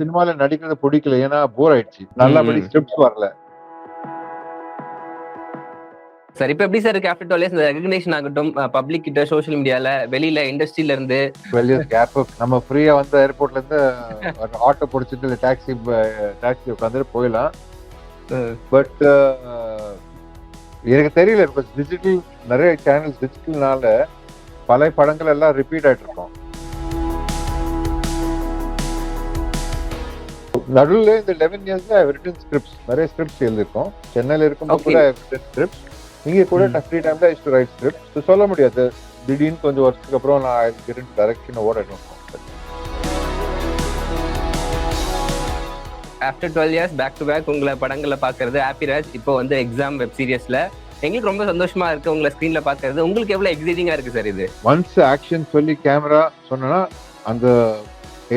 சினிமால நடிக்கிறது பிடிக்கல, ஏன்னா போர் ஆயிடுச்சு, நல்லபடி ஸ்கிரிப்ட்ஸ் வரல. சார் இப்ப எப்படி சார் இருக்கு ஆஃப்டர் 12 இயர்ஸ் இந்த ரெகக்னிஷன் ஆகட்டும், பப்ளிக் கிட்ட, சோஷியல் மீடியால, வெளியில இண்டஸ்ட்ரியில இருந்து 12 இயர்ஸ் கேப் நம்ம ஃப்ரீயா வந்து ஏர்போர்ட்ல இருந்து ஆட்டோ பிடிச்சிட்டு இல்லை டாக்ஸி உட்காந்துட்டு போயிடலாம். பட் எனக்கு தெரியல, இப்போ டிஜிட்டல் நிறைய சேனல்ஸ் டிஜிட்டல்னால பல படங்கள் எல்லாம் ரிப்பீட் ஆயிட்டு இருக்கோம். நடுவில் இந்த 11 இயர்ஸ்ல ரிட்டன் ஸ்கிரிப்ட்ஸ், நிறைய ஸ்கிரிப்ட்ஸ் எழுதிருக்கோம். சென்னையில இருக்கும்போது கூட ரிட்டன் ஸ்கிரிப்ட்ஸ், இங்கே கூட ஃப்ரீ டைம்ல I use to write scripts. சொல்ல முடியாது, திடீர்னு கொஞ்சம் வருஷத்துக்கு அப்புறம் நான் கெட் இன்டு டைரக்ஷன் ஓடணும். After 12 years back to back உங்களை படங்களை பார்க்கறது, ஹாப்பிராஜ் இப்போ வந்து எக்ஸாம் வெப் சீரிஸ்ல எங்களுக்கு ரொம்ப சந்தோஷமா இருக்கு உங்களை ஸ்கிரீன்ல பார்க்கறது. உங்களுக்கு எவ்வளவு எக்ஸைட்டிங்கா இருக்கு சார் இது? ஒன்ஸ் ஆக்ஷன் சொல்லி கேமரா சொன்னா அந்த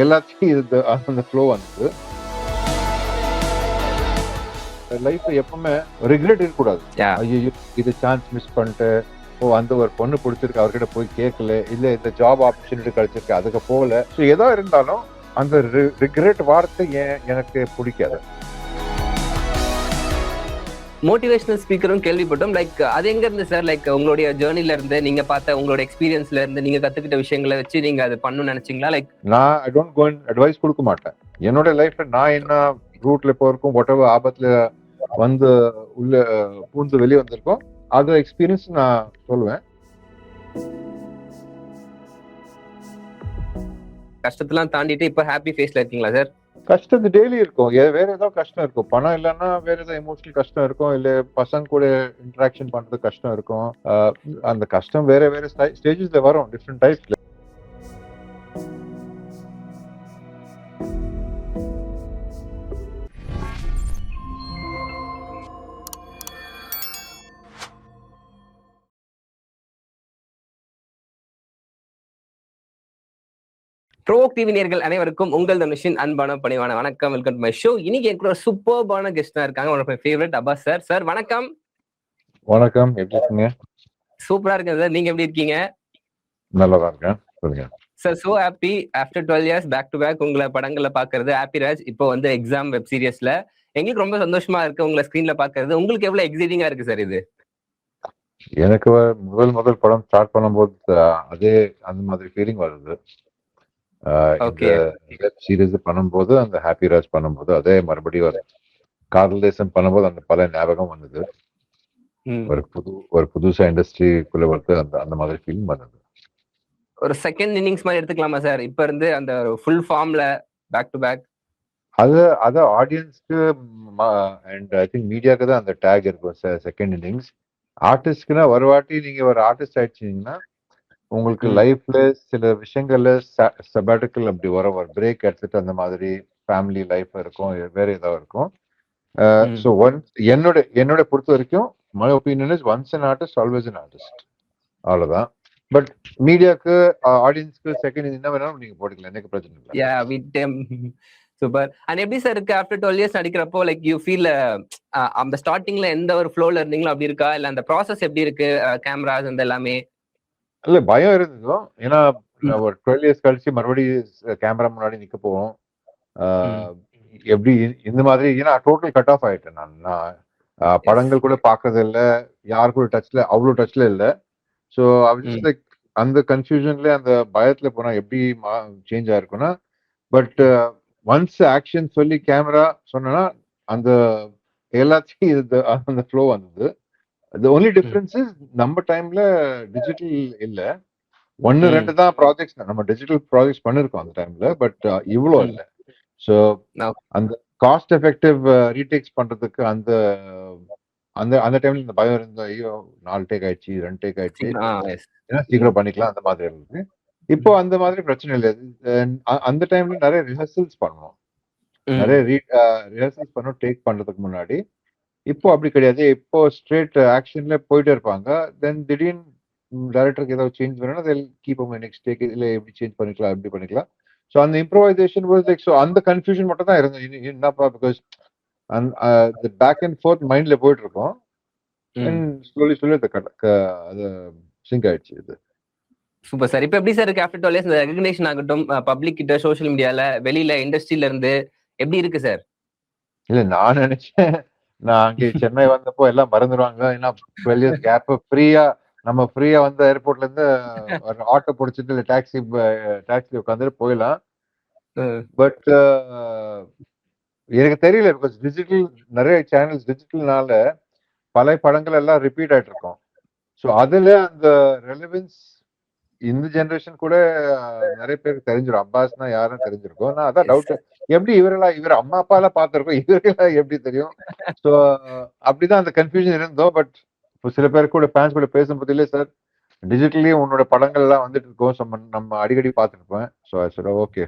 எல்லாத்தையும் அந்த ஃப்ளோ வந்து லைஃப் எப்பவுமே ரிக்ரெட் இருக்கக்கூடாது. ஐயோ இது சான்ஸ் மிஸ் பண்ணிட்டு, அந்த ஒரு பொண்ணு பிடிச்சிருக்கு அவர்கிட்ட போய் கேட்கல, இல்ல இந்த ஜாப் ஆப்பர்ச்சுனிட்டி கிடைச்சிருக்கு அதுக்கு போகல. ஸோ ஏதோ இருந்தாலும் அந்த ரிக்ரெட் வார்த்தை எனக்கு பிடிக்காது. மோட்டிவேஷனல் ஸ்பீக்கரும் கேள்விப்பட்டோம். லைக் அது எங்க இருந்து சார்? லைக் உங்களுடைய ஜேர்னில இருந்து, நீங்க பார்த்த உங்களோட எக்ஸ்பீரியன்ஸ்ல இருந்து, நீங்க கத்துக்கிட்ட விஷயங்களை வச்சு நீங்க அது பண்ணணும்னு நினைச்சீங்களா? லைக் நான் I don't go and advice கொடுக்க மாட்டேன். என்னோட லைஃப்ல நான் என்ன ரூட்ல போயிருக்கோம், whatever ஆபத்துல வந்து உள்ள பூந்து வெளியே வந்திருக்கோம், அது எக்ஸ்பீரியன்ஸ் நான் சொல்லுவேன். கஷ்டத்தெல்லாம் தாண்டிட்டு இப்ப ஹாப்பி ஃபேஸ்ல இருக்கீங்களா சார்? கஷ்டம் டெய்லி இருக்கும், வேற ஏதாவது கஷ்டம் இருக்கும். பணம் இல்லைன்னா வேற ஏதாவது எமோஷனல் கஷ்டம் இருக்கும், இல்ல பசங்க கூட இன்டராக்ஷன் பண்றது கஷ்டம் இருக்கும். அந்த கஷ்டம் வேற வேற ஸ்டேஜஸ்ல வரும், டிஃப்ரெண்ட் டைப்ஸ்ல. ப்ரோவோக் டிவி நேயர்கள் அனைவருக்கும் உங்கள் தனுஷின் அன்பான பணிவான வணக்கம். Welcome to my show. இன்னைக்கு எனக்கு சூப்பர்பான கெஸ்டா இருக்காங்க, one of my favourite Abbas sir. Sir வணக்கம். வணக்கம், எப்படி இருக்கீங்க? சூப்பரா இருக்கேன் சார், நீங்க எப்படி இருக்கீங்க? நல்லா இருக்கேன், சொல்லுங்க sir. So happy after 12 years back to back உங்களை படங்களை பார்க்கறது, ஹாப்பிராஜ் இப்போ வந்து எக்ஸாம் வெப் சீரிஸ்ல எங்களுக்கு ரொம்ப சந்தோஷமா இருக்கு உங்களை ஸ்கிரீன்ல பார்க்கறது. உங்களுக்கு எவ்வளவு எக்ஸைட்டிங்கா இருக்கு சார் இது? எனக்கு முதல் படம் ஸ்டார்ட் பண்ணும்போது அதே அந்த மாதிரி ஃபீலிங் வருது. இந்த வெப் சீரிஸ் பண்ணும்போது, அந்த ஹாப்பிராஜ் பண்ணும்போது அதே மறுபடியும் காதல் தேசம் பண்ணும்போது அந்த பல ஞாபகம் வந்தது. ஒரு புதுசா இண்டஸ்ட்ரிக்குள்ள வந்து அந்த மாதிரி ஃபீலிங் வந்தது. ஒரு செகண்ட் இன்னிங்ஸ் மாதிரி எடுத்துக்கலாமா சார் இப்ப இருந்து அந்த ஃபுல் ஃபார்ம்ல பேக் டு பேக்? அது ஆடியன்ஸ்க்கு அண்ட் ஐ திங்க் மீடியாக்கு தான் அந்த டேக் இருக்கும், செகண்ட் இன்னிங்ஸ். ஆர்டிஸ்ட்க்குன்னா ஒரு வாட்டி நீங்க ஒரு ஆர்டிஸ்ட் ஆயிடுச்சீங்கன்னா உங்களுக்கு லைஃப்ல சில விஷயங்கள்ல சபாட்டிக்கல் அப்படி ஒரு பிரேக் எடுத்துட்டு அந்த மாதிரி ஃபேமிலி லைஃப் இருக்கும், வேற ஏதாவது இருக்கும். ஸோ என்னோட பொறுத்த வரைக்கும் my opinion is once an artist always an artist, அவ்வளவுதான். பட் மீடியாக்கு ஆடியன்ஸ்க்கு செகண்ட் என்ன வேணாலும் நீங்க போட்டுக்கலாம், எனக்கு பிரச்சனை இல்லை. சூப்பர். அண்ட் எப்படி சார் இருக்கு ஆஃப்டர் 12 இயர்ஸ் நடிக்கிறப்போ? லைக் யூ ஃபீல் அந்த ஸ்டார்டிங்ல எந்த ஒரு ஃப்ளோல இருந்தீங்களோ அப்படி இருக்கா, இல்ல அந்த ப்ராசஸ் எப்படி இருக்கு, கேமராஸ் அந்த எல்லாமே? இல்ல பயம் இருந்ததும், ஏன்னா ஒரு 12 இயர்ஸ் கழிச்சு மறுபடியும் கேமரா முன்னாடி நிக்க போவோம். எப்படி இந்த மாதிரி, ஏன்னா டோட்டல் கட் ஆஃப் ஆயிட்டேன் நான் படங்கள் கூட பாக்குறது இல்ல, யாரு கூட டச்ல அவ்வளவு டச்ல இல்ல. ஸோ அந்த கன்ஃபியூஷன்ல அந்த பயத்துல போனா எப்படி சேஞ்ச் ஆயிருக்கும்னா, பட் ஒன்ஸ் ஆக்ஷன் சொல்லி கேமரா சொன்னா அந்த எல்லாத்தையும் அந்த ஃப்ளோ வந்தது. The only difference is நம்ம டைம்ல டிஜிட்டல் இல்ல, 1-2 தான் ப்ராஜெக்ட்ஸ் நம்ம டிஜிட்டல் ப்ராஜெக்ட்ஸ் பண்ணிருக்கோம் அந்த டைம்ல, பட் இவ்வளோ இல்ல. ஸோ அந்த காஸ்ட் எஃபெக்டிவ் ரீடேக்ஸ் பண்றதுக்கு அந்த அந்த அந்த டைம்ல இந்த பயம் இருந்த, ஐயோ 4 டேக் ஆயிடுச்சு 2 டேக் ஆயிடுச்சு, ஏன்னா சீக்கிரம் பண்ணிக்கலாம் அந்த மாதிரி இருந்தது. இப்போ அந்த மாதிரி பிரச்சனை இல்லை. அந்த டைம்ல நிறைய ரிஹர்சல்ஸ் பண்ணுவோம், நிறைய ரிஹர்சல்ஸ் பண்ணோம் டேக் பண்றதுக்கு முன்னாடி. இப்போ அப்படி கிடையாது, இப்போ ஸ்ட்ரெயிட் ஆக்ஷன்ல போயிட்டே இருப்பாங்க. தென் திடீர்னு டைரக்டருக்கு ஏதாவது சேஞ்ச் வேணும்னா they'll keep on next take இல்ல எப்படி சேஞ்ச் பண்ணிக்கலாம் எப்படி பண்ணிக்கலாம். ஸோ அந்த இம்ப்ரோவைசேஷன் வாஸ் லைக், ஸோ அந்த கன்ஃபியூஷன் மட்டும் தான் இருந்தது. என்னப்பா, பிகாஸ் அந்த பேக் அண்ட் ஃபோர்த் மைண்ட்ல போயிட்டு இருக்கோம். ஸ்லோலி அது சிங்க் ஆயிடுச்சு இது. Super sir. இப்ப எப்படி சார் இருக்கு ஆஃப்டர் 12 இயர்ஸ் இந்த ரெகக்னிஷன் ஆகட்டும், பப்ளிக் கிட்ட, சோசியல் மீடியால, வெளியில இண்டஸ்ட்ரியில இருந்து எப்படி இருக்கு சார்? இல்ல நான் நினைச்சேன், நான் அங்கே சென்னை வந்தப்போ எல்லாம் மறந்துடுவாங்க. ஏன்னா 12 இயர்ஸ் கேப் நம்ம ஃப்ரீயா வந்து ஏர்போர்ட்ல இருந்து ஒரு ஆட்டோ பிடிச்சிட்டு இல்ல டாக்ஸி உட்காந்துட்டு போயிடலாம். பட் எனக்கு தெரியல, பிகாஸ் டிஜிட்டல் நிறைய சேனல்ஸ் டிஜிட்டல்னால பல படங்கள் எல்லாம் ரிப்பீட் ஆயிட்டு இருக்கோம். ஸோ அதுல அந்த ரெலவென்ஸ் இந்த ஜெனரேஷன் கூட நிறைய பேருக்கு தெரிஞ்சிடும். அப்பாஸ்னா யாரும் தெரிஞ்சிருக்கும். நான் அதான் டவுட், எப்படி இவர் அம்மா அப்பா எல்லாம் பார்த்திருக்கோம், இவரெல்லாம் எப்படி தெரியும்? ஸோ அப்படிதான் அந்த கன்ஃபியூஷன் இருந்தோம். பட் இப்போ சில பேர் கூட ஃபேன்ஸ் கூட பேசும்போது இல்லை சார், டிஜிட்டலி உன்னோட படங்கள் எல்லாம் வந்துட்டு இருக்கோம், நம்ம அடிக்கடி பார்த்துருப்பேன். ஸோ சரி ஓகே.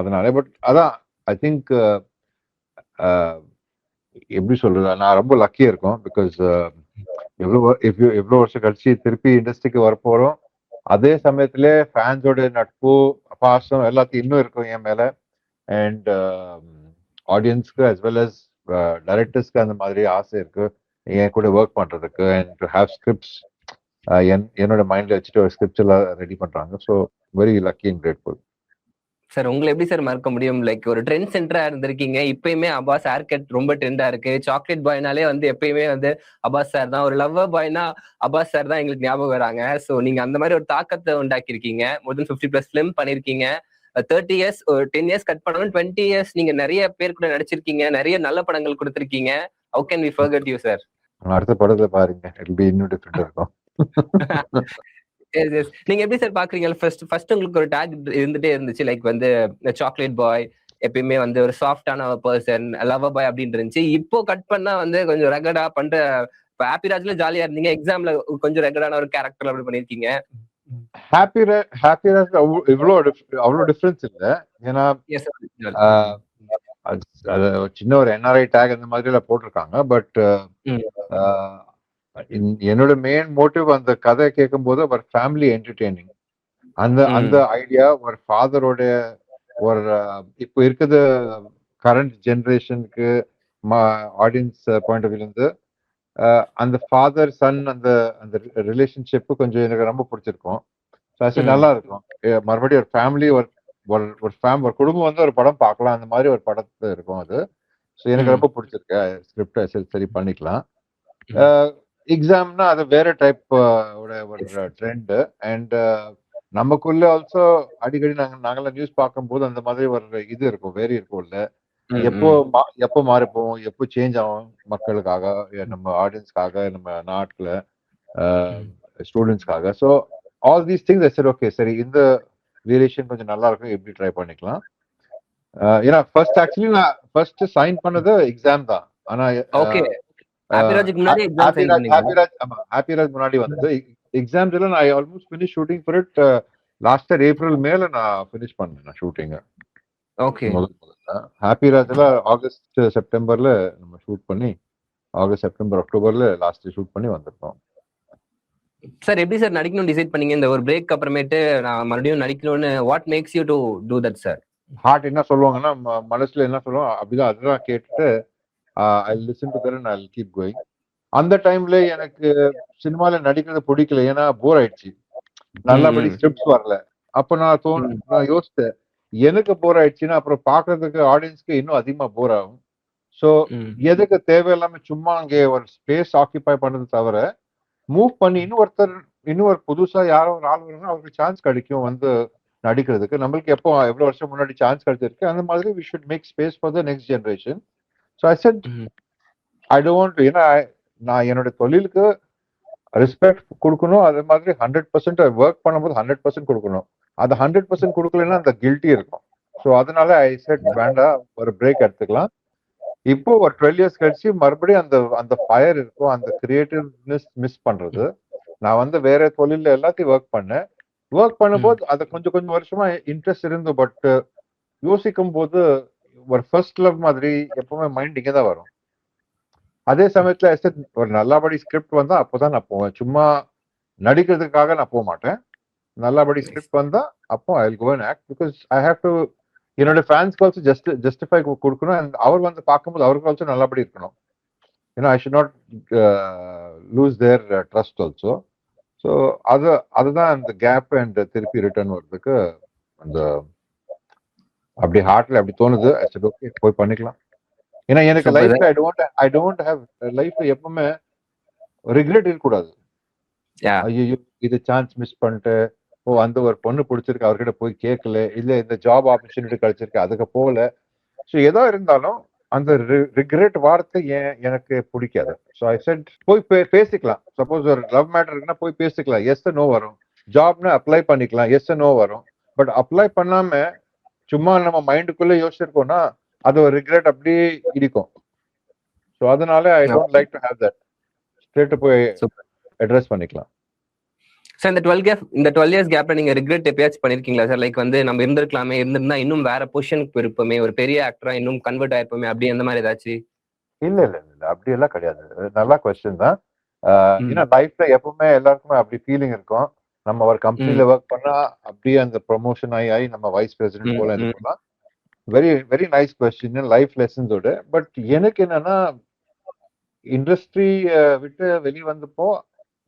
அதனால பட் அதான் ஐ திங்க் எப்படி சொல்றது, நான் ரொம்ப லக்கியா இருக்கோம். பிகாஸ் எவ்வளோ வருஷம் கழிச்சு திருப்பி இண்டஸ்ட்ரிக்கு வரப்போறோம். அதே சமயத்துல ஃபேன்ஸோட நட்பு பாசம் எல்லாத்தையும் இன்னும் இருக்கும் என் மேல. அண்ட் ஆடியன்ஸ்க்கு அஸ் வெல் அஸ் டைரக்டர்ஸ்க்கு அந்த மாதிரி ஆசை இருக்கு என் கூட ஒர்க் பண்றதுக்கு. அண்ட் டு ஹேவ் ஸ்கிரிப்ட்ஸ் என்னோட மைண்ட்ல வச்சுட்டு ஒரு ஸ்கிரிப்ட்ஸ் எல்லாம் ரெடி பண்றாங்க. So very lucky and grateful. Sir உங்களை எப்படி சார் மறக்க முடியும்? லைக் ஒரு ட்ரெண்ட் சென்டரா இருந்திருக்கீங்க. இப்பயுமே அப்பாஸ் ஹேர் கட் ரொம்ப ட்ரெண்டா இருக்கு. சாக்லேட் பாய்னாலே வந்து எப்பயுமே வந்து அப்பாஸ் சார் தான். ஒரு லவ்வர் பாய்னா அப்பாஸ் சார் தான் எங்களுக்கு ஞாபகம் வராங்க. ஸோ நீங்க அந்த மாதிரி ஒரு தாக்கத்தை உண்டாக்கியிருக்கீங்க. மோர் தென் 50+ ஃபிலிம் பண்ணிருக்கீங்க. 30 இயர்ஸ், ஒரு 10 இயர்ஸ் கட் பண்ணாலும் 20 இயர்ஸ் நீங்க நிறைய பேர் கூட நடிச்சிருக்கீங்க. நிறைய நல்ல படங்கள் கொடுத்திருக்கீங்க. How can we forget you sir? அடுத்த படத்துல பாருங்க, இட் பி இன்னும் டிஃபரெண்டா இருக்கும். நீங்க எப்படி சார் பாக்குறீங்க? ஃபர்ஸ்ட் உங்களுக்கு ஒரு டாக் இருந்துட்டே இருந்துச்சு, லைக் வந்து சாக்லேட் பாய், எப்பயுமே வந்து ஒரு சாஃப்டான பர்சன், லவர் பாய் அப்படின்னு இருந்துச்சு. இப்போ கட் பண்ணா வந்து கொஞ்சம் ரெகடா பண்ற. இப்ப ஹாப்பி ராஜ்ல ஜாலியா இருந்தீங்க, எக்ஸாம்ல கொஞ்சம் ரெகடான ஒரு கேரக்டர் அப்படி பண்ணிருக்கீங்க. ஹாப்பி ராஜ் அவ்வளோ டிஃபரன்ஸ் இல்ல. ஏன்னா அது சின்ன ஒரு என்ஆர்ஐ டேக் அந்த மாதிரி எல்லாம் போட்டிருக்காங்க. பட் என்னோட மெயின் மோட்டிவ் அந்த கதை கேட்கும் போது ஒரு ஃபேமிலி என்டர்டெய்னிங். அந்த ஐடியா ஒரு ஃபாதரோட ஒரு இப்போ இருக்குது கரண்ட் ஜெனரேஷனுக்கு ஆடியன்ஸ் பாயிண்ட் ஆஃப் வியூல இருந்து அந்த ஃபாதர் சன் அந்த அந்த ரிலேஷன்ஷிப் கொஞ்சம் எனக்கு ரொம்ப பிடிச்சிருக்கும். நல்லா இருக்கும். மறுபடியும் ஒரு ஃபேமிலி ஒரு குடும்பம் வந்து ஒரு படம் பார்க்கலாம், அந்த மாதிரி ஒரு படத்துல இருக்கும் அது. ஸோ எனக்கு ரொம்ப பிடிச்சிருக்கு. ஸ்கிரிப்ட் சரி பண்ணிக்கலாம். எக்ஸாம்னா அது வேற டைப் ஒரு ட்ரெண்ட். அண்ட் நமக்குள்ள ஆல்சோ அடிக்கடி நாங்கெல்லாம் நியூஸ் பார்க்கும்போது அந்த மாதிரி ஒரு இது இருக்கும், வேரி இருக்கும்ல. எப்போ மாறிப்போம், எப்போ சேஞ்ச் ஆகும் மக்களுக்காக, நம்ம ஆடியன்ஸ்க்காக, நம்ம நாட்டுல ஸ்டூடெண்ட்ஸ்க்காக. ஸோ ஆல் தீஸ் திங்ஸ் சரி ஓகே, சரி இந்த வேரியேஷன் கொஞ்சம் நல்லா இருக்கும், எப்படி ட்ரை பண்ணிக்கலாம். ஏன்னா நான் ஃபர்ஸ்ட் சைன் பண்ணது எக்ஸாம் தான். ஆனா ஹாப்பி ராஜ் முன்னாடி வந்து எக்ஸாம்ஸ்ல நான் almost finish shooting for it. Last year April மேல நான் ஃபினிஷ் பண்ணேன் ஷூட்டிங். ஓகே. ஹாப்பி ராஜ்ல ஆகஸ்ட் செப்டம்பர்ல நம்ம ஷூட் பண்ணி, ஆகஸ்ட் செப்டம்பர் அக்டோபர்ல லாஸ்ட் ஷூட் பண்ணி வந்திருக்கோம். சார் எப்படி சார் நடிக்கணும் டிசைட் பண்ணீங்க? இந்த ஒரு பிரேக் அப்புறமேட்டு நான் மறுபடியும் நடிக்கணும்னு what makes you to do that sir? Heart என்ன சொல்லுவாங்கன்னா, மனசுல என்ன சொல்லுவாங்க அப்படிதான், அதுதான் கேட்டுட்டு I listen to that and I will keep going. அந்த டைம்ல எனக்கு சினிமால நடிக்கிறது பிடிக்கல, ஏன்னா போர் ஆயிடுச்சு, நல்லபடி ஸ்கிரிப்ட்ஸ் வரல. அப்ப நான் யோசித்தேன், எனக்கு போர் ஆயிடுச்சுன்னா அப்புறம் பாக்குறதுக்கு ஆடியன்ஸ்க்கு இன்னும் அதிகமா போர் ஆகும். ஸோ எதுக்கு தேவையில்லாம சும்மா அங்கே ஒரு ஸ்பேஸ் ஆக்கியபை பண்ணது தவிர மூவ் பண்ணி இன்னொரு புதுசா யாரோ ஒரு ஆள் வருங்க, அவருக்கு சான்ஸ் கிடைக்கும் வந்து நடிக்கிறதுக்கு. நம்மளுக்கு எவ்வளவு வருஷம் முன்னாடி சான்ஸ் கிடைச்சிருக்கு, அந்த மாதிரி we should make space for the next generation. So I said I don't want to, ஏன்னா நான் என்னோட தொழிலுக்கு ரெஸ்பெக்ட் கொடுக்கணும், அதே மாதிரி 100% ஒர்க் பண்ணும்போது 100% கொடுக்கணும். அது 100% கொடுக்கலன்னா அந்த கில்ட்டி இருக்கும். ஸோ அதனால ஐ செட் வேண்டாம், ஒரு பிரேக் எடுத்துக்கலாம். இப்போ ஒரு 12 இயர்ஸ் கழிச்சு மறுபடியும் அந்த ஃபயர் இருக்கும், அந்த கிரியேட்டிவ்னஸ் மிஸ் பண்றது. நான் வந்து வேற தொழில எல்லாத்தையும் ஒர்க் பண்ணும்போது அது கொஞ்சம் வருஷமா இன்ட்ரெஸ்ட் இருந்து. பட் யோசிக்கும் போது ஒரு ஃபர்ஸ்ட் லவ் மாதிரி எப்பவுமே மைண்ட் இங்கே தான் வரும். அதே சமயத்துல ஒரு நல்லபடி ஸ்கிரிப்ட் வந்தா அப்போதான் நான் போவேன். சும்மா நடிக்கிறதுக்காக நான் போக மாட்டேன். நல்லபடி ஸ்கிரிப்ட் வந்தா அப்போ I will go and act. Because I have to என்னோட ஃபேன்ஸ்க்கு ஆல்சோ ஜஸ்டிஃபை கொடுக்கணும். அண்ட் அவர் வந்து பார்க்கும்போது அவருக்கு ஆல்சோ நல்லபடி இருக்கணும். I should not lose their trust also. So அதுதான் அந்த கேப் அண்ட் திருப்பி ரிட்டர்ன் வர்றதுக்கு அந்த அப்படி ஹார்ட்ல அப்படி தோணுது. சரி ஓகே போய் பண்ணிக்கலாம். ஏன்னா எனக்கு சூப்பர் லைஃப்ல சார். ஐ டோன்ட் ஹேவ் லைஃப்ல எப்பவுமே ரிக்ரெட் இருக்கக்கூடாது. யா ஐயோ இது சான்ஸ் மிஸ் பண்ணிட்டு அந்த ஒரு பொண்ணு பிடிச்சிருக்கு அவர்கிட்ட போய் கேட்கல, இல்ல இந்த ஜாப் ஆப்பர்ச்சுனிட்டி கிடைச்சிருக்கு அதுக்கு போகல. ஸோ எதோ இருந்தாலும் அந்த ரிக்ரெட் வார்த்தை எனக்கு பிடிக்காது. ஸோ ஐ செட் போய் பேசிக்கலாம். சப்போஸ் ஒரு லவ் மேட்டர் இருக்குன்னா போய் பேசிக்கலாம். எஸ் நோ வரும். ஜாப்னா அப்ளை பண்ணிக்கலாம். எஸ் நோ வரும். பட் அப்ளை பண்ணாம சும்மா நம்ம மைண்டுக்குள்ள யோசிச்சிருக்கோம்னா அது ஒரு ரிக்ரெட் அப்படியே இடிக்கும். ஸோ அதனால I don't like to have that. Straight போய் சூப்பர் அட்ரஸ் பண்ணிக்கலாம். சார். இந்த 12 இயர்ஸ் கேப்ல நீங்க ரிக்ரெட் எப்பயாச்சும் பண்ணிருக்கீங்களா சார்? லைக் வந்து நம்ம இருந்திருக்கலாமே, இருந்திருந்தா இன்னும் வேற பொசிஷனுக்கு போயிருப்போமே, ஒரு பெரிய ஆக்டரா இன்னும் கன்வெர்ட் ஆயிருப்போமே, அப்படி அந்த மாதிரி ஏதாச்சும்? இல்ல இல்ல இல்ல அப்படி எல்லாம் கிடையாது. நல்ல கொஸ்டின் தான். ஏன்னா லைஃப்ல எப்பவுமே எல்லாருக்குமே அப்படி ஃபீலிங் இருக்கும். நம்ம ஒரு கம்பெனில ஒர்க் பண்ணா அப்படியே அந்த ப்ரொமோஷன் ஆகி நம்ம வைஸ் பிரசிடென்ட் போல இது பண்ணலாம். Very very nice question life லெசன்ஸோட. பட் எனக்கு என்னன்னா இண்டஸ்ட்ரி விட்டு வெளியே வந்தப்போ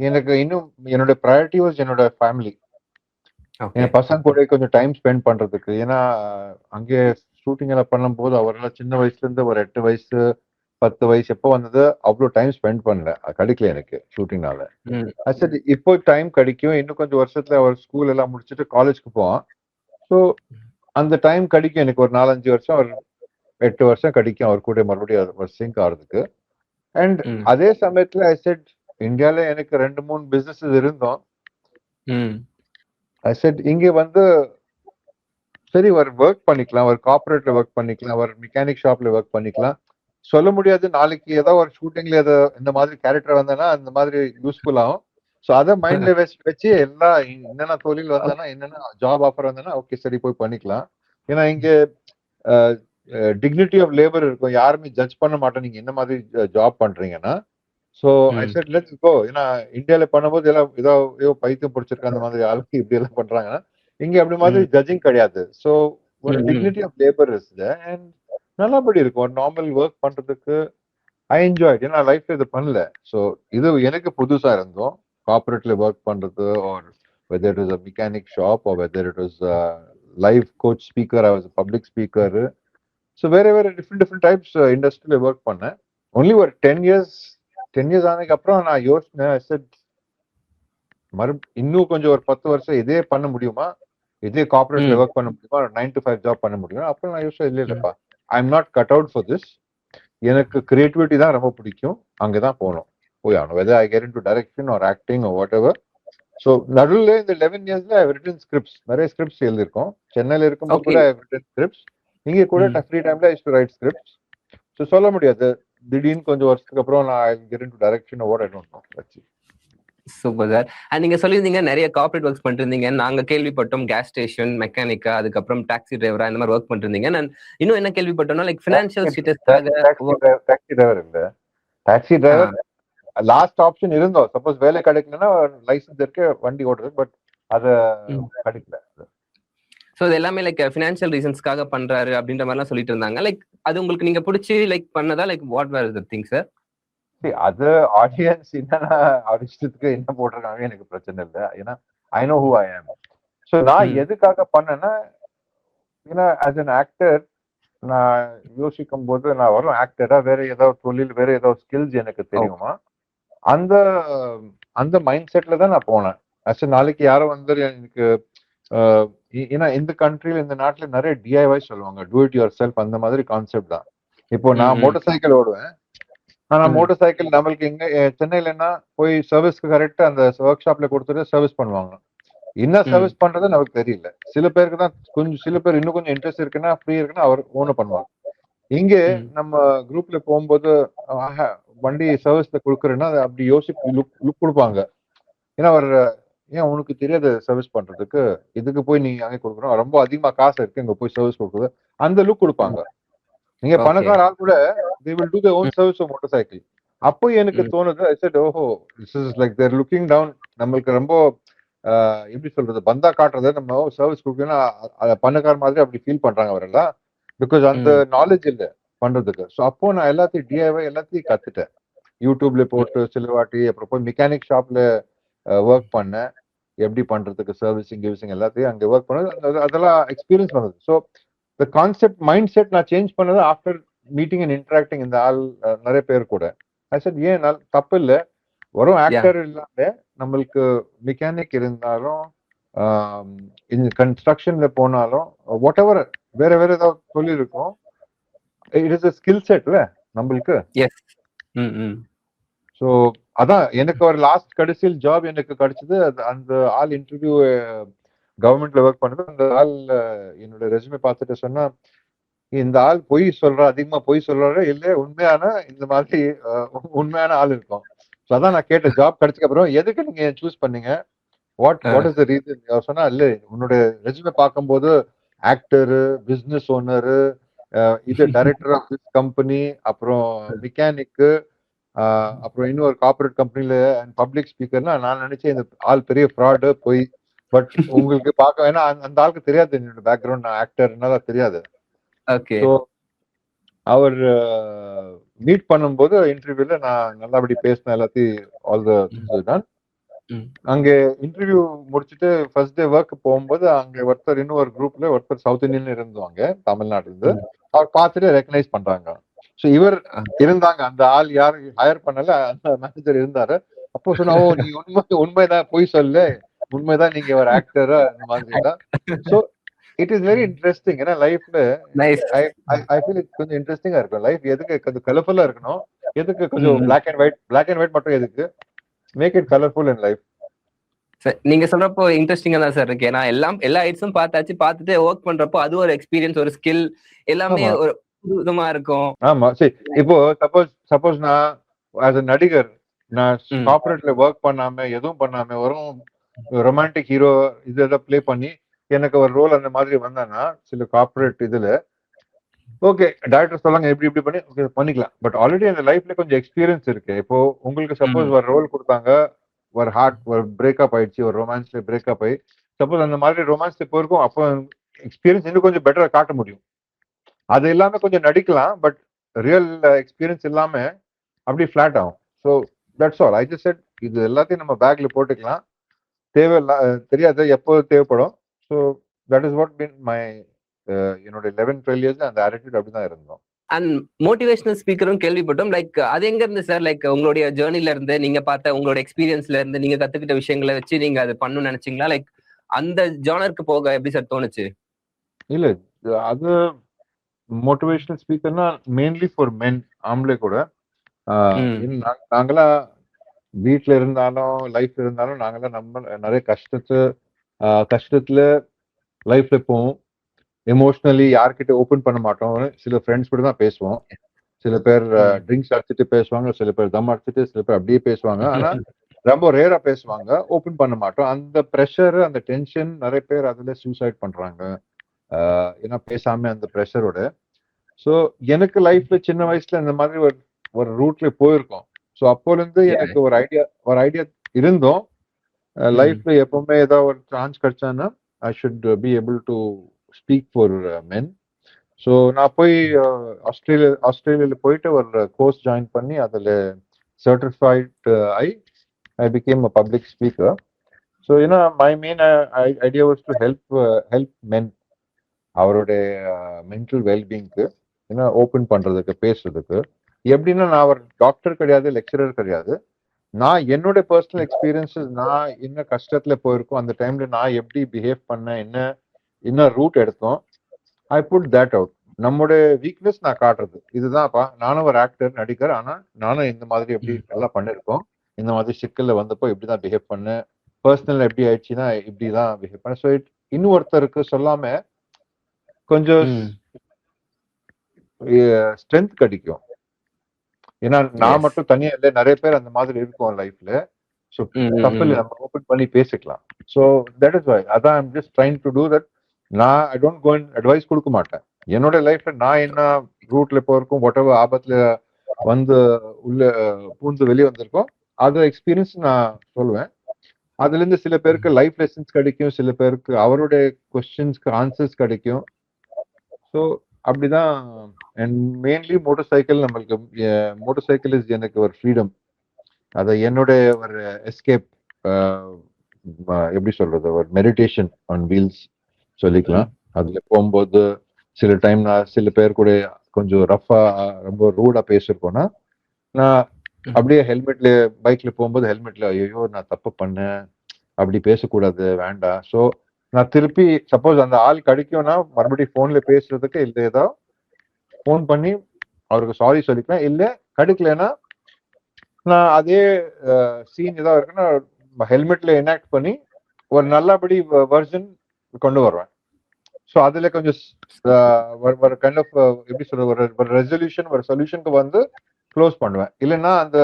எனக்கு இன்னும் என்னோட ப்ரையாரிட்டி வாஸ் என்னோட ஃபேமிலி. என் பசங்க கூட கொஞ்சம் டைம் ஸ்பெண்ட் பண்றதுக்கு. ஏன்னா அங்கே ஷூட்டிங் எல்லாம் பண்ணும் போது அவரெல்லாம் சின்ன வயசுல இருந்து ஒரு 8 வயசு 10 வயசு எப்போ வந்தது அவ்வளோ டைம் ஸ்பெண்ட் பண்ணல. கிடைக்கல எனக்கு ஷூட்டிங்னால. சரி இப்போ டைம் கிடைக்கும். இன்னும் கொஞ்சம் வருஷத்துல அவர் ஸ்கூல் எல்லாம் முடிச்சுட்டு காலேஜ்க்கு போவான். ஸோ அந்த டைம் கிடைக்கும் எனக்கு. ஒரு 4-5 வருஷம் ஒரு 8 வருஷம் கிடைக்கும் அவர் கூட மறுபடியும் சிங்க் ஆகிறதுக்கு. அண்ட் அதே சமயத்துல ஐ செட் இந்தியால எனக்கு 2-3 பிசினஸ் இருந்தோம். ஐ செட் இங்க வந்து சரி ஒரு ஒர்க் பண்ணிக்கலாம், ஒரு கார்பரேட்ல ஒர்க் பண்ணிக்கலாம், ஒரு மெக்கானிக் ஷாப்ல ஒர்க் பண்ணிக்கலாம். சொல்ல முடியாது நாளைக்கு ஏதோ ஒரு ஷூட்டிங்ல ஏதோ இந்த மாதிரி கேரக்டர் வந்தேன்னா அந்த மாதிரி யூஸ்ஃபுல் ஆகும். ஸோ அதை மைண்ட்ல வச்சு எல்லாம் என்னென்ன தொழில் வந்தேன்னா என்னென்ன ஜாப் ஆஃபர் வந்தேன்னா ஓகே சரி போய் பண்ணிக்கலாம். ஏன்னா இங்க டிக்னிட்டி ஆஃப் லேபர் இருக்கும். யாருமே ஜட்ஜ் பண்ண மாட்டோம் நீங்க என்ன மாதிரி ஜாப் பண்றீங்கன்னா. So I said let's go. ஏன்னா இந்தியாவில் பண்ணும்போது எல்லாம் ஏதோ பைத்தியம் பிடிச்சிருக்க அந்த மாதிரி ஆளுக்கு இப்படி எல்லாம் பண்றாங்கன்னா இங்க அப்படி மாதிரி ஜட்ஜிங் கிடையாது. ஸோ ஒரு டிக்னிட்டி ஆஃப் லேபர் இருக்கு அண்ட் நல்லபடி இருக்கும். ஒரு நார்மல் ஒர்க் பண்றதுக்கு ஐ என்ஜாய். ஏன்னா லைஃப்ல இது பண்ணல. ஸோ இது எனக்கு புதுசா இருந்தோம் கார்பரேட்ல ஒர்க் பண்றது. Or whether it is a mechanic shop or whether it is live coach speaker, I was public speaker. So வேற டிஃப்ரெண்ட் டைப்ஸ் இண்டஸ்ட்ரியில ஒர்க் பண்ணேன். ஒன்லி ஒரு 10 இயர்ஸ் ஆனதுக்கு அப்புறம் நான் யோசிச்சேன் இன்னும் கொஞ்சம் ஒரு 10 வருஷம் இதே பண்ண முடியுமா, இதே கார்பரேட்ல ஒர்க் பண்ண முடியுமா, 9 to 5 ஜாப் பண்ண முடியுமா? அப்புறம் நான் யோசிச்சேன் இல்லப்பா, I am not cut out for this. எனக்கு கிரியேட்டிவிட்டி தான் ரொம்ப பிடிக்கும். அங்கதான் போகணும் போய் ஆகணும். Whether I get into direction are acting R what ever. So நடுவில் இந்த 11 இயர்ஸ்ல ஐ ரிட்டன் ஸ்கிரிப்ட்ஸ், நிறைய ஸ்கிரிப்ட்ஸ் எழுதியிருக்கோம். சென்னையில இருக்கும்போது கூட ஐ ரிட்டன் ஸ்கிரிப்ட்ஸ். இங்கே கூட ஃப்ரீ டைம்ல ஐ டு ரைட் ஸ்கிரிப்ட்ஸ். ஸோ சொல்ல முடியாது திடீர்னு கொஞ்சம் வருஷத்துக்கு அப்புறம் நான் get into direction what I don't know. Super sir. And நீங்க சொல்லியிருந்தீங்க நிறைய கார்பரேட் ஒர்க்ஸ் பண்ணிருந்தீங்க. நாங்க கேள்விப்பட்டோம் கேஸ் ஸ்டேஷன் மெக்கானிக்கா, அதுக்கப்புறம் டாக்ஸி டிரைவரா இந்த மாதிரி ஒர்க் பண்ணிருந்தீங்க. நான் இன்னும் என்ன கேள்விப்பட்டோம்னா லைக் ஃபினான்ஷியல் ஸ்டேட்டஸ்க்காக டாக்ஸி டிரைவர் இல்ல, டாக்ஸி டிரைவர் லாஸ்ட் ஆப்ஷன் இருந்தோம். சப்போஸ் வேலை கிடைக்கலன்னா லைசன்ஸ் இருக்கு வண்டி ஓடுறது. பட் அது கிடைக்கல. ஸோ இது எல்லாமே லைக் ஃபினான்ஷியல் ரீசன்ஸ்க்காக பண்றாரு அப்படின்ற மாதிரிலாம் சொல்லிட்டு இருந்தாங்க. லைக் அது உங்களுக்கு நீங்க பிடிச்சி லைக் பண்ணதா? Like what were the thing sir? அது ஆடியன்ஸ் என்னன்னா இஷ்டத்துக்கு என்ன போட்டிருக்காங்க எனக்கு பிரச்சனை இல்லை. ஏன்னா ஐ நோ ஹூ ஐ ஆம். ஸோ நான் எதுக்காக பண்ணேன்னா, ஏன்னா ஆஸ் அன் ஆக்டர் நான் யோசிக்கும் போது நான் வரும் ஆக்டரா வேற ஏதாவது தொழில் வேற ஏதாவது ஸ்கில்ஸ் எனக்கு தெரியுமா, அந்த அந்த மைண்ட் செட்ல தான் நான் போனேன். ஆக்சுவலி நாளைக்கு யாரும் வந்து எனக்கு ஏன்னா இந்த கண்ட்ரில இந்த நாட்டுல நிறைய டிஐஒய் சொல்லுவாங்க, டூ இட் யுவர் செல்ஃப். அந்த மாதிரி கான்செப்ட் தான். இப்போ நான் மோட்டார் சைக்கிள் ஓடுவேன். ஆனா மோட்டார் சைக்கிள் நம்மளுக்கு எங்க சென்னையிலன்னா போய் சர்வீஸ்க்கு கரெக்டா அந்த ஒர்க் ஷாப்ல கொடுத்துட்டு சர்வீஸ் பண்ணுவாங்க. என்ன சர்வீஸ் பண்றது நமக்கு தெரியல. சில பேருக்கு தான் கொஞ்சம், சில பேர் இன்னும் கொஞ்சம் இன்ட்ரெஸ்ட் இருக்குன்னா ஃப்ரீ இருக்குன்னா அவர் ஓன பண்ணுவாங்க. இங்கே நம்ம குரூப்ல போகும்போது வண்டி சர்வீஸ்ல கொடுக்குறேன்னா அப்படி லுக் கொடுப்பாங்க. ஏன்னா அவர் ஏன் உனக்கு தெரியாது சர்வீஸ் பண்றதுக்கு, இதுக்கு போய் நீங்க அங்கே கொடுக்குறோம், ரொம்ப அதிகமா காசு இருக்கு இங்க போய் சர்வீஸ் கொடுக்குறது, அந்த லுக் கொடுப்பாங்க. நீங்க பணக்கார ஆள் கூட they will do their own service of motorcycle. அப்போ எனக்கு தோணுது I said ஓஹோ this is like they're looking down. நம்மளுக்கு ரொம்ப எப்படி சொல்றது, பந்தா காட்டுறத நம்ம சர்வீஸ் கொடுக்கணும் பணக்கார மாதிரி அப்படி ஃபீல் பண்றாங்க அவரெல்லாம். பிகாஸ் அந்த நாலேஜ் இல்லை பண்றதுக்கு. ஸோ அப்போ நான் எல்லாத்தையும் டிஐஒய் எல்லாத்தையும் கத்துட்டேன். யூடியூப்ல போட்டு சில வாட்டி, அப்புறம் போய் மெக்கானிக் ஷாப்ல ஒர்க் பண்ணேன். எப்படி பண்றதுக்கு சர்வீசிங் கிவிசிங் எல்லாத்தையும் அங்கே ஒர்க் பண்ணது, அதெல்லாம் எக்ஸ்பீரியன்ஸ் வந்தது. ஸோ இந்த கான்செப்ட் மைண்ட் செட் நான் சேஞ்ச் பண்ணது ஆஃப்டர் மீட்டிங் அண்ட் இன்டராக்டிங் இந்த ஆள் நிறைய பேர் கூட. ஐ செட் ஏன் தப்பு இல்லை, வெறும் ஆக்டர் இல்லாம நம்மளுக்கு மெக்கானிக் இருந்தாலும் இந்த கன்ஸ்ட்ரக்ஷன்ல போனாலும் வாட் எவர் வேற வேற ஏதாவது தொழில் இருக்கும், இட் இஸ் அ ஸ்கில் செட்ல நம்மளுக்கு. ஸோ அதான் எனக்கு ஒரு லாஸ்ட் கடைசியில் ஜாப் எனக்கு கிடைச்சது. அந்த ஆள் இன்டர்வியூ கவர்மெண்ட்ல ஒர்க் பண்ணது. அந்த ஆள் என்னோட ரெசுமே பார்த்துட்டு சொன்னா, இந்த ஆள் பொய் சொல்றா, அதிகமா பொய் சொல்றாரு, இல்ல உண்மையான இந்த மாதிரி உண்மையான ஆள் இருக்கும். ஸோ அதான் நான் கேட்டேன், ஜாப் கிடைச்சதுக்கு அப்புறம் எதுக்கு நீங்க சூஸ் பண்ணீங்க, வாட் இஸ் த ரீசன்? அவர் சொன்னா, இல்ல உன்னோட ரெசுமே பார்க்கும்போது ஆக்டரு, பிசினஸ் ஓனரு, இது டைரக்டர் ஆஃப் திஸ் கம்பெனி, அப்புறம் மெக்கானிக்கு, அப்புறம் இன்னொரு கார்பரேட் கம்பெனில பப்ளிக் ஸ்பீக்கர்னா நான் நினைச்சேன் இந்த ஆள் பெரிய ஃப்ராடு போய். பட் உங்களுக்கு பார்க்க வேணா அந்த ஆளுக்கு தெரியாது என்னோட பேக்ரவுண்ட், நான் ஆக்டர்னால தெரியாது. ஸோ அவர் மீட் பண்ணும்போது இன்டர்வியூல நான் நல்லபடி பேசினேன், எல்லாத்தையும் ஆல் த திங்ஸ் டன். அங்க இன்டர்வியூ முடிச்சுட்டு ஃபர்ஸ்ட் டே ஒர்க் போகும்போது அங்க ஒருத்தர் இன்னொரு குரூப்ல ஒருத்தர் சவுத் இந்தியன் இருந்தவங்க, தமிழ்நாட்டுல இருந்து. அவர் பார்த்துட்டு ரெக்கக்னைஸ் பண்றாங்க. ஸோ இவர் இருந்தாங்க, அந்த ஆள் யாரு ஹையர் பண்ணல, அந்த மேனேஜர் இருந்தாரு. அப்போ சொன்னா, ஓ நீ உண்மைதான், பொய் சொல்லு, உண்மைதான் நீங்க ஒரு ஆக்டரா இந்த மாதிரி தான். So it is very interesting. ஏன்னா லைஃப்ல ஐ ஃபீல் இட் கொஞ்சம் இன்ட்ரெஸ்டிங்கா இருக்கும். லைஃப் எதுக்கு கொஞ்சம் கலர்ஃபுல்லா இருக்கணும், எதுக்கு கொஞ்சம் பிளாக் அண்ட் ஒயிட் மட்டும் எதுக்கு, make it colourful in life. நீங்க சொல்றப்போ இன்ட்ரெஸ்டிங்கா தான் சார் இருக்கு. ஏன்னா எல்லா ஐட்ஸும் பார்த்துட்டு ஒர்க் பண்றப்போ அது ஒரு எக்ஸ்பீரியன்ஸ், ஒரு ஸ்கில், எல்லாமே ஒரு புதுமா இருக்கும். ஆமா, சரி. இப்போ சப்போஸ் நான் as a நடிகர், நான் கார்பரேட்ல ஒர்க் பண்ணாம எதுவும் பண்ணாம வரும் ரொமான்டிக் ஹீரோ இதெல்லாம் பிளே பண்ணி எனக்கு ஒரு ரோல் அந்த மாதிரி வந்தானா சில கார்பரேட் இதுல, ஓகே டைரக்டர் சொல்லாங்க எப்படி பண்ணி பண்ணிக்கலாம். பட் ஆல்ரெடி அந்த லைஃப்ல கொஞ்சம் எக்ஸ்பீரியன்ஸ் இருக்கு. இப்போ உங்களுக்கு சப்போஸ் ஒரு ரோல் கொடுத்தாங்க, ஒரு ஒரு பிரேக்கப் ஆயிடுச்சு, ஒரு ரொமான்ஸ்ல பிரேக்கப் ஆகி சப்போஸ் அந்த மாதிரி ரொமான்ஸ்ல போயிருக்கும், அப்போ எக்ஸ்பீரியன்ஸ் இன்னும் கொஞ்சம் பெட்டரா காட்ட முடியும். அது இல்லாம கொஞ்சம் நடிக்கலாம், பட் ரியல் எக்ஸ்பீரியன்ஸ் இல்லாம அப்படி ஃபிளாட் ஆகும். So that's all. I just set இது எல்லாத்தையும் நம்ம பேக்ல போட்டுக்கலாம், தெரியாது எப்போ தேவைப்படும். So that is what been my என்னோட 11-12 இயர்ஸ் அந்த ஆட்டிடியூட் அப்படிதான் இருந்தோம். அண்ட் மோட்டிவேஷனல் ஸ்பீக்கரும் கேள்விப்பட்டோம். லைக் அது எங்க இருந்து சார்? லைக் உங்களுடைய ஜேர்னில இருந்து, நீங்க பார்த்த உங்களோட எக்ஸ்பீரியன்ஸ்ல இருந்து, நீங்க கத்துக்கிட்ட விஷயங்களை வச்சு நீங்க அது பண்ணணும்னு நினைச்சீங்களா? லைக் அந்த ஜானருக்கு போக எப்படி சார் தோணுச்சு? இல்ல, அது மோட்டிவேஷனல் ஸ்பீக்கர்னா மெயின்லி ஃபார் மென், ஆம்பளை கூட. நாங்களாம் வீட்டுல இருந்தாலும் லைஃப்ல இருந்தாலும் நாங்களாம் நம்ம நிறைய கஷ்டத்துல லைஃப்ல போவோம். எமோஷனலி யார்கிட்ட ஓபன் பண்ண மாட்டோம். சில ஃப்ரெண்ட்ஸ் கூட தான் பேசுவோம். சில பேர் ட்ரிங்க்ஸ் அடிச்சுட்டு பேசுவாங்க, சில பேர் தம் அடிச்சுட்டு, சில பேர் அப்படியே பேசுவாங்க. ஆனா ரொம்ப ரேரா பேசுவாங்க, ஓபன் பண்ண மாட்டோம். அந்த ப்ரெஷர், அந்த டென்ஷன், நிறைய பேர் அதுல சூசைட் பண்றாங்க ஏன்னா பேசாம அந்த ப்ரெஷரோட. ஸோ எனக்கு லைஃப்ல சின்ன வயசுல இந்த மாதிரி ஒரு ரூட்ல போயிருக்கோம். ஸோ அப்போல இருந்து எனக்கு ஒரு ஐடியா இருந்தோம், லைஃப்ல எப்பவுமே ஏதாவது ஒரு சான்ஸ் கிடைச்சான்னா I should be able to speak for men. So நான் போய் ஆஸ்திரேலியாவில் போயிட்டு ஒரு கோர்ஸ் ஜாயின் பண்ணி அதில் certified I became a public speaker. So ஏன்னா my main idea was to help men அவருடைய மென்டல் வெல்பீங்க்கு, ஏன்னா ஓப்பன் பண்றதுக்கு, பேசுறதுக்கு. எப்படின்னா நான் ஒரு டாக்டர் கிடையாது, லெக்சரர் கிடையாது. நான் என்னோட பர்சனல் எக்ஸ்பீரியன்ஸஸ், நான் என்ன கஷ்டத்துல போயிருக்கோம், அந்த டைம்ல நான் எப்படி பிஹேவ் பண்ணேன், என்ன ரூட் எடுத்தோம், ஐ புட் தட் அவுட். நம்மளோட வீக்னஸ் நான் காட்டுறது இதுதான்ப்பா. நானும் ஒரு ஆக்டர், நடிகர், ஆனா நானும் இந்த மாதிரி எப்படி எல்லாம் பண்ணிருக்கோம், இந்த மாதிரி சிக்கல்ல வந்தப்போ இப்படிதான் பிஹேவ் பண்ணேன், பர்சனல் எப்படி ஆயிடுச்சுன்னா இப்படிதான் பிஹேவ் பண்ணேன். ஸோ இன்னொருத்தருக்கு சொல்லாம கொஞ்சம் ஸ்ட்ரென்த் கிடைக்கும். ஏன்னா நான் மட்டும் தனியா இல்லை, நிறைய பேர் அந்த மாதிரி இருக்கும் லைஃப்ல. ஸோ தப்பு இல்லை, நம்ம ஓபன் பண்ணி பேசிக்கலாம். ஸோ தட் இஸ் வை அதான் I'm just trying to do that. நான் I don't go and advice கொடுக்க மாட்டேன். என்னோட லைஃப்ல நான் என்ன ரூட்ல போயிருக்கோம், வாட் எவர் ஆபத்துல வந்து உள்ள பூந்து வெளியே வந்திருக்கோம், அது எக்ஸ்பீரியன்ஸ் நான் சொல்லுவேன். அதுல இருந்து சில பேருக்கு லைஃப் லெசன்ஸ் கிடைக்கும், சில பேருக்கு அவருடைய கொஸ்டின்ஸ்க்கு ஆன்சர்ஸ் கிடைக்கும். ஸோ அப்படிதான். அண்ட் மெயின்லி மோட்டார் சைக்கிள், நம்மளுக்கு மோட்டார் சைக்கிள் இஸ் எனக்கு ஒரு ஃப்ரீடம், அது என்னுடைய ஒரு எஸ்கேப். எப்படி சொல்றது, ஒரு மெடிடேஷன் ஆன் வீல்ஸ் சொல்லிக்கலாம். அதுல போகும்போது சில டைம் நான் சில பேர் கூட கொஞ்சம் ரஃபா ரொம்ப ரூடா பேசிருக்கோம்னா, நான் அப்படியே ஹெல்மெட்ல பைக்ல போகும்போது ஹெல்மெட்ல ஐயோ நான் தப்பு பண்ணேன், அப்படி பேசக்கூடாது, வேண்டாம். ஸோ நான் திருப்பி சப்போஸ் அந்த ஆள் கிடைக்கும்னா மறுபடியும் போன்ல பேசுறதுக்கு இல்லை ஏதோ போன் பண்ணி அவருக்கு சாரி சொல்லிக்கலாம். இல்லை கிடைக்கலன்னா நான் அதே சீன் ஏதாவது இருக்குன்னா ஹெல்மெட்ல எனாக்ட் பண்ணி ஒரு நல்லபடி வெர்ஷன் கொண்டு வருவேன். ஸோ அதுல கொஞ்சம் ஒரு கைண்ட் ஆஃப் எப்படி சொல்றது, ஒரு ரெசல்யூஷன் ஒரு சொல்யூஷனுக்கு வந்து க்ளோஸ் பண்ணுவேன். இல்லைன்னா அந்த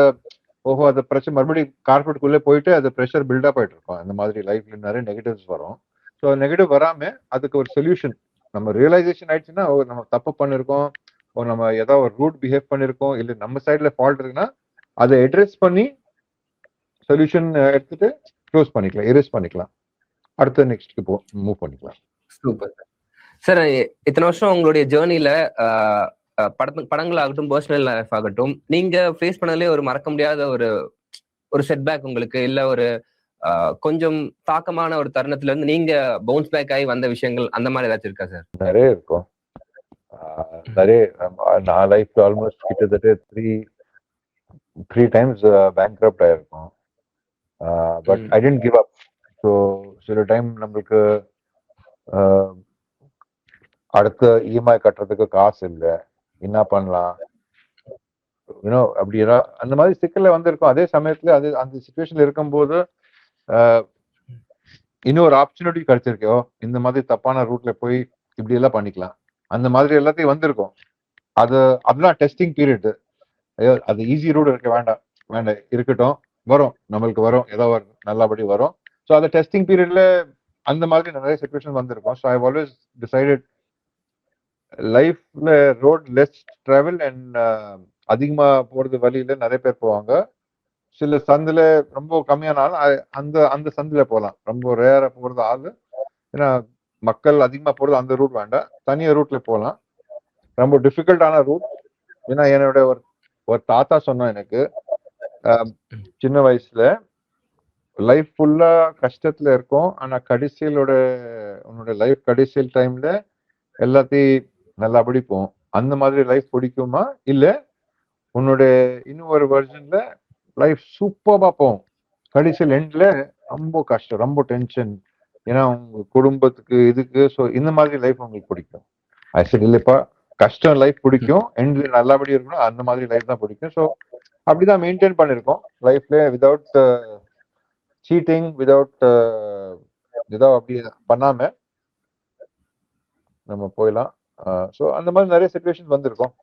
ஓஹோ அந்த பிரச்சனை மறுபடியும் கார்பரேட்டுக்குள்ளே போயிட்டு அது ப்ரெஷர் பில்டப் ஆயிட்டு இருக்கும். அந்த மாதிரி லைஃப்ல நிறைய நெகட்டிவ்ஸ் வரும். ஸோ நெகட்டிவ் வராம அதுக்கு ஒரு சொல்யூஷன் நம்ம ரியலைசேஷன் ஆயிடுச்சுன்னா நம்ம தப்பு பண்ணிருக்கோம், நம்ம ஏதாவது ஒரு ரூட் பிஹேவ் பண்ணிருக்கோம், இல்லை நம்ம சைட்ல ஃபால்ட் இருக்குன்னா அதை அட்ரெஸ் பண்ணி சொல்யூஷன் எடுத்துட்டு க்ளோஸ் பண்ணிக்கலாம், எரேஸ் பண்ணிக்கலாம், அடுத்த நெக்ஸ்ட்க்கு மூவ் பண்ணிக்கலாம். Super sir. இத்தனை வருஷம் உங்களுடைய ஜேர்னில படங்கள் ஆகட்டும், பர்சனல் லைஃப் ஆகட்டும், நீங்க ஃபேஸ் பண்ணதுலேயே ஒரு மறக்க முடியாத ஒரு செட்பேக் உங்களுக்கு, இல்ல ஒரு கொஞ்சம் தாக்கமான ஒரு தருணத்துல இருந்து நீங்க பவுன்ஸ் பேக் ஆகி வந்த விஷயங்கள் அந்த மாதிரி ஏதாச்சும் இருக்கா சார்? நிறைய இருக்கும். நிறைய நான் லைஃப்ல ஆல்மோஸ்ட் கிட்டத்தட்ட த்ரீ டைம்ஸ் பேங்க்ரப்ட் ஆயிருக்கும். But I didn't give up. So சில டைம் நம்மளுக்கு அடுத்த இஎம்ஐ கட்டுறதுக்கு காசு இல்லை, என்ன பண்ணலாம் அப்படி அந்த மாதிரி சிக்கல்ல வந்திருக்கும். அதே சமயத்துல அந்த சிச்சுவேஷன்ல இருக்கும்போது இன்னொரு ஆப்பர்ச்சுனிட்டி கிடைச்சிருக்கோ, இந்த மாதிரி தப்பான ரூட்ல போய் இப்படி எல்லாம் பண்ணிக்கலாம், அந்த மாதிரி எல்லாத்தையும் வந்திருக்கும். அதெல்லாம் டெஸ்டிங் பீரியட். அது ஈஸி ரூட் இருக்க வேண்டாம் இருக்கட்டும், வரும் நம்மளுக்கு வரும், ஏதோ ஒரு நல்லபடி வரும். ஸோ அந்த டெஸ்டிங் பீரியட்ல அந்த மாதிரி நிறைய சிச்சுவேஷன் வந்திருக்கும். ஸோ ஐ ஆல்வேஸ் டிசைடட் லைஃப்ல ரோட் லெஸ் டிராவல் அண்ட் அதிகமா போறது வழியில நிறைய பேர் போவாங்க. சில சந்துல ரொம்ப கம்மியானாலும் அந்த சந்துல போகலாம். ரொம்ப ரேரா போறது ஆளு, ஏன்னா மக்கள் அதிகமா போறது அந்த ரூட் வேண்டாம், தனியா ரூட்ல போகலாம். ரொம்ப டிஃபிகல்ட்டான ரூட். ஏன்னா என்னோட ஒரு தாத்தா சொன்னா எனக்கு, சின்ன வயசுல லைஃப் ஃபுல்லா கஷ்டத்துல இருக்கும், ஆனா உன்னோட லைஃப் கடைசியல் டைம்ல எல்லாத்தையும் நல்லபடி போகும். அந்த மாதிரி லைஃப் பிடிக்குமா, இல்ல உன்னோட இன்னும் ஒரு வெர்ஷன்ல லைஃப் சூப்பரா போகும், கடைசியில் எண்ட்ல ரொம்ப கஷ்டம், ரொம்ப டென்ஷன், ஏன்னா உங்க குடும்பத்துக்கு இதுக்கு. ஸோ இந்த மாதிரி லைஃப் உங்களுக்கு பிடிக்கும். ஆக்சுவலி இல்லப்பா, கஷ்டம் லைஃப் பிடிக்கும், எண்ட்ல நல்லபடி இருக்கணும், அந்த மாதிரி லைஃப் தான் பிடிக்கும். ஸோ அப்படிதான் மெயின்டைன் பண்ணிருக்கோம் லைஃப்ல, விதவுட் சீட்டிங், விதவுட் ஏதோ அப்படி பண்ணாம நம்ம போயிடலாம். ஸோ அந்த மாதிரி நிறைய சிச்சுவேஷன் வந்திருக்கும்.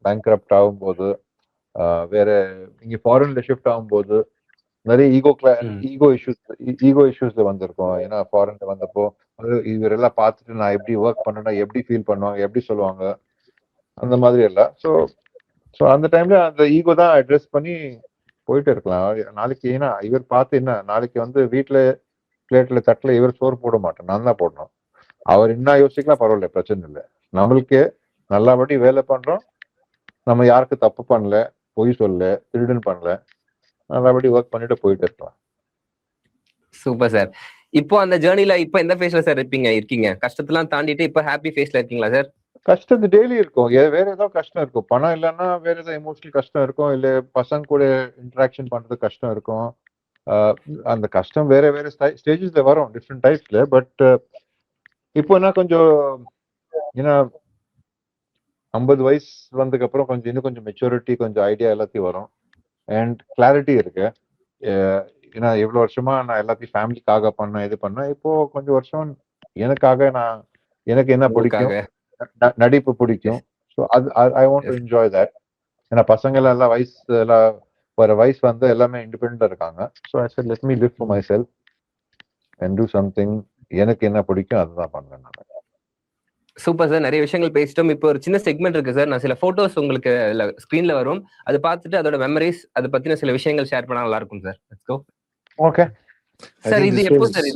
பேங்க்ரப்ட் ஆகும்போது, வேற இங்க ஃபாரின்ல ஷிஃப்ட் ஆகும்போது நிறைய ஈகோ இஷ்யூஸ்ல வந்திருக்கும். ஏன்னா ஃபாரின்ல வந்தப்போ இவரெல்லாம் பார்த்துட்டு நான் எப்படி ஒர்க் பண்ணேன்னா எப்படி ஃபீல் பண்ணுவாங்க, எப்படி சொல்லுவாங்க, அந்த மாதிரி எல்லாம். ஸோ அந்த டைம்ல அந்த ஈகோ தான் அட்ரெஸ் பண்ணி போயிட்டு இருக்கலாம். நாளைக்கு ஏன்னா இவர் பார்த்து என்ன, நாளைக்கு வந்து வீட்டுல பிளேட்ல தட்டுல இவர் சோறு போட மாட்டேன், நான் தான் போடணும். அவர் என்ன யோசிக்கலாம், பரவாயில்ல, பிரச்சனை இல்லை. நம்மளுக்கு நல்லபடி வேலை பண்றோம், நம்ம யாருக்கு தப்பு பண்ணல, பொய் சொல்லல, திருடன் பண்ணல, நல்லபடி ஒர்க் பண்ணிட்டு போயிட்டு இருக்கலாம். Super sir. இப்போ அந்த ஜேர்னில இப்போ எந்த ஃபேஸ்ல சார் இருக்கீங்க? கஷ்டத்தெல்லாம் தாண்டிட்டு இப்போ ஹாப்பி ஃபேஸ்ல இருக்கீங்களா சார்? கஷ்டத்து டெய்லி இருக்கும், வேற ஏதோ கஷ்டம் இருக்கும். பணம் இல்லைன்னா வேற ஏதோ எமோஷனல் கஷ்டம் இருக்கும், இல்ல பசங்க கூட இன்டராக்ஷன் பண்றது கஷ்டம் இருக்கும். அந்த கஷ்டம் வேற வேற ஸ்டேஜஸ்ல வரும், டிஃப்ரெண்ட் டைப்ஸ்ல. பட் இப்போ என்ன கொஞ்சம் ஏன்னா 50 வயசு வந்ததுக்கு அப்புறம் இன்னும் கொஞ்சம் மெச்சூரிட்டி, கொஞ்சம் ஐடியா எல்லாத்தையும் வரும், அண்ட் கிளாரிட்டி இருக்கு. ஏன்னா எவ்வளவு வருஷமா நான் எல்லாத்தையும் ஃபேமிலிக்காக பண்ணேன், இது பண்ணேன். இப்போ கொஞ்சம் வருஷம் எனக்காக, எனக்கு என்ன பிடிக்கும், நடிப்பு பிடிக்கும். So I want to enjoy that. ஏன்னா பசங்க எல்லாம் வயசு வந்து எல்லாமே இண்டிபெண்டா இருக்காங்க. So I set let me live for my self and do something. எனக்கு என்ன பிடிக்கும் அதுதான் பண்ணேன் நான். Super sir. நிறைய விஷயங்கள் பேசிட்டோம். இப்போ ஒரு சின்ன செக்மெண்ட் இருக்கு சார். நான் சில போட்டோஸ் உங்களுக்கு ஸ்கிரீன்ல வரும், அது பார்த்துட்டு அதோட மெமரிஸ், அதை பத்தின சில விஷயங்கள் ஷேர் பண்ணா நல்லா இருக்கும் sir. Let's go. Okay sir, இது எப்போ சார்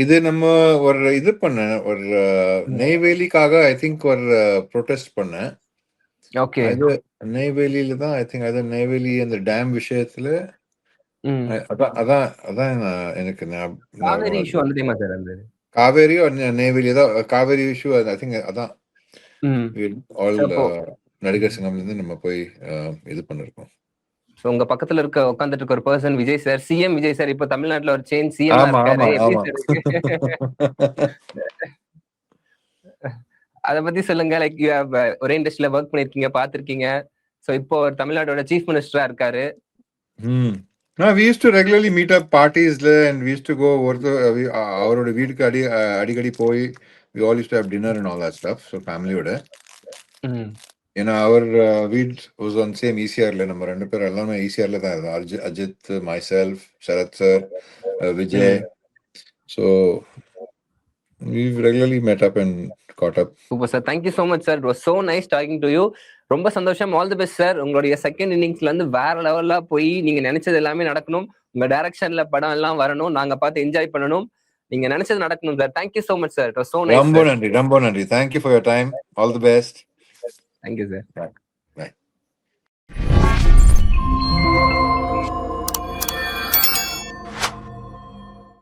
இது நம்ம ஒரு பண்ண ஒரு நெய்வேலிக்காக ஐ திங்க் ஒரு ப்ரொடெஸ்ட் பண்ணேன். ஓகே. அது நெய்வேலியில தான் ஐ திங்க், அது நெய்வேலி அந்த டேம் விஷயத்துல ம். அதான் எனக்கு காவேரி இஷ்யூ அந்த டைமா சார் அந்த காவேரியோ நெய்வேலி ஏதோ காவேரி இஷ்யூ ஐ திங்க் அதான் ஆல் நடிகர் சங்கம்ல இருந்து நம்ம போய் இது பண்ணிருக்கோம். சோ உங்க பக்கத்துல உட்கார்ந்துட்டு இருக்க ஒரு person Vijay sir, CM Vijay sir. இப்ப தமிழ்நாட்டுல ஒரு சேஞ்ச் சிஎம் இருக்காரு. எப்படி சார் இருக்கு? அத பத்தி சொல்லுங்க. லைக் ஒரே இண்டஸ்ட்ரியில ஒர்க் பண்ணிருக்கீங்க, பாத்திருக்கீங்க. சோ இப்போ தமிழ்நாட்டோட சீஃப் மினிஸ்டரா இருக்காரு. we used to regularly meet up parties and we used to go over அவரோட வீட்டுக்கு அடிக்கடி போய் we all used to have dinner and all that stuff. So ஃபேமிலியோட ஏன்னா அவர் வீட் வாஸ் ஆன் சேம் ஈசிஆர்ல. நம்ம 2 பேரும் எல்லாமே ஈசிஆர்ல தான் இருந்தோம். Ajith, myself, Sarath sir, Vijay. So we've regularly met up and caught up. Super sir, thank you so much sir. It was so nice talking to you. ரொம்ப சந்தோஷம். All the best sir. உங்களுடைய second இன்னிங்ஸ்ல இருந்து வேற லெவல்ல போய் நீங்க நினைச்சது எல்லாமே நடக்கணும். உங்க டைரக்ஷன்ல படம் எல்லாம் வரணும். நாங்க பார்த்து என்ஜாய் பண்ணணும். நீங்க நினைச்சது நடக்கணும் sir. Thank you so much sir. It was so nice. ரொம்ப நன்றி. Thank you for your time. All the best. Thank you sir.